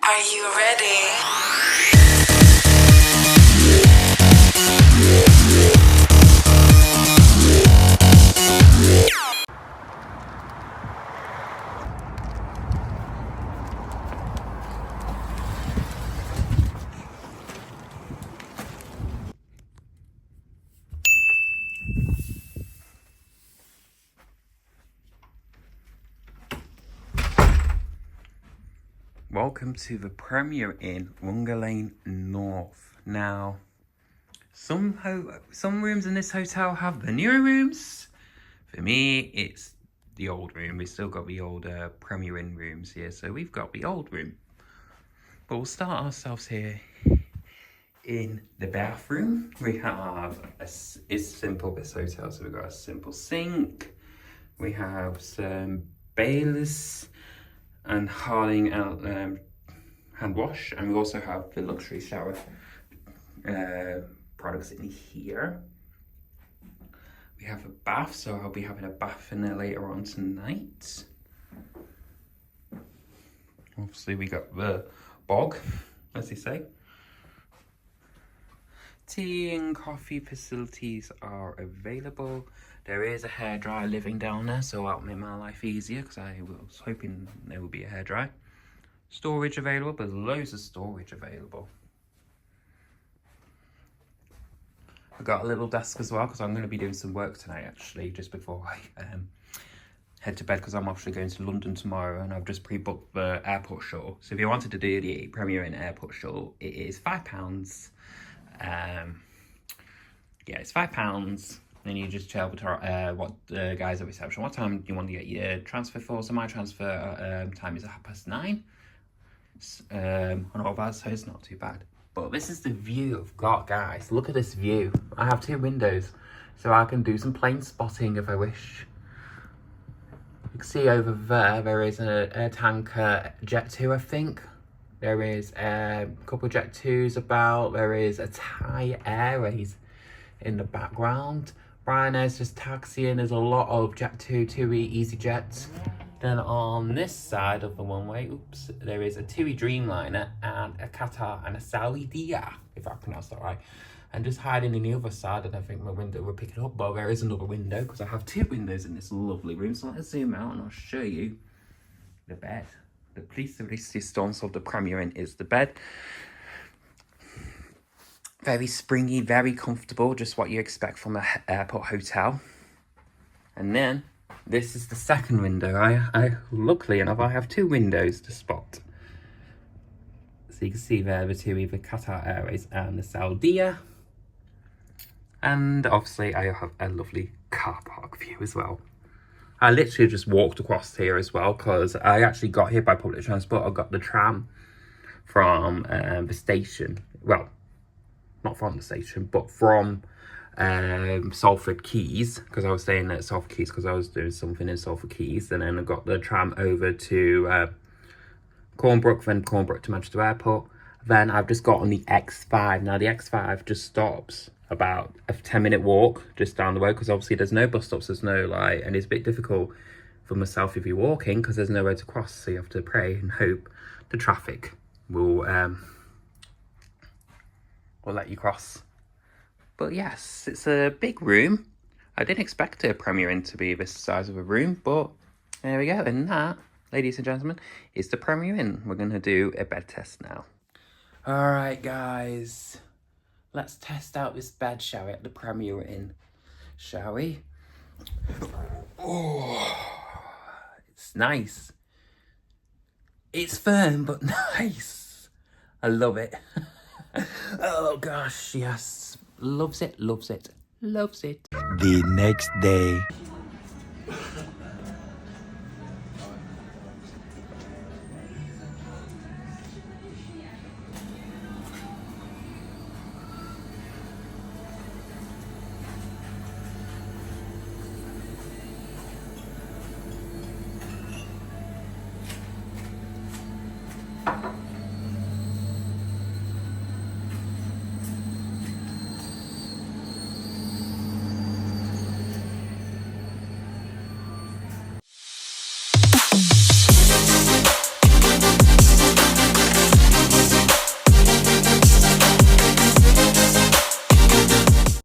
Are you ready? Welcome to the Premier Inn, Runger Lane North. Now, some rooms in this hotel have the newer rooms. For me, it's the old room. We've still got the old Premier Inn rooms here, so we've got the old room. But we'll start ourselves here in the bathroom. We have it's simple, this hotel, so we've got a simple sink. We have some Bayless and Harding hand wash, and we also have the luxury shower products in here. We have a bath, so I'll be having a bath in there later on tonight. Obviously we got the bog, as they say. Tea and coffee facilities are available. There is a hairdryer living down there, so that'll make my life easier, because I was hoping there would be a hairdryer. Storage available, there's loads of storage available. I've got a little desk as well, because I'm going to be doing some work tonight, actually, just before I head to bed, because I'm actually going to London tomorrow, and I've just pre-booked the airport shuttle. So if you wanted to do the Premier Inn airport shuttle, it is £5. Yeah, it's £5. Then you just tell what the guys at reception, what time you want to get your transfer for. So my transfer time is at 9:30 on all that, so it's not too bad. But this is the view I've got, guys. Look at this view. I have 2 windows, so I can do some plane spotting if I wish. You can see over there is a tanker Jet 2, I think. There is a couple of Jet 2s about. There is a Thai Airways in the background. Ryanair's just taxiing. There's a lot of Jet 2, TUI, EasyJets. Then on this side of the one-way, there is a TUI Dreamliner and a Qatar and a Saudia, if I pronounced that right. And just hiding in the other side, and I think my window will pick it up, but there is another window, because I have 2 windows in this lovely room. So let's zoom out and I'll show you the bed. The piece of resistance of the Premier Inn is the bed. Very springy, very comfortable, just what you expect from an airport hotel. And then, this is the second window. I luckily enough, I have 2 windows to spot. So you can see there the 2, either Qatar Airways and the Saudia. And obviously I have a lovely car park view as well. I literally just walked across here as well, because I actually got here by public transport. I got the tram from the station. Well, not from the station, but from Salford Quays, because I was staying at Salford Quays because I was doing something in Salford Quays. And then I got the tram over to Cornbrook, then Cornbrook to Manchester Airport. Then I've just got on the X5. Now the X5 just stops about a 10-minute walk just down the road, because obviously there's no bus stops, there's no light, and it's a bit difficult for myself if you're walking, because there's nowhere to cross, so you have to pray and hope the traffic will let you cross. But yes, it's a big room. I didn't expect a Premier Inn to be this size of a room, but there we go. And that, ladies and gentlemen, is the Premier Inn. We're going to do a bed test now. All right, guys. Let's test out this bed, shall we, at the Premier Inn, shall we? Oh, it's nice. It's firm, but nice. I love it. Oh, gosh, yes. Loves it, loves it, loves it. The next day.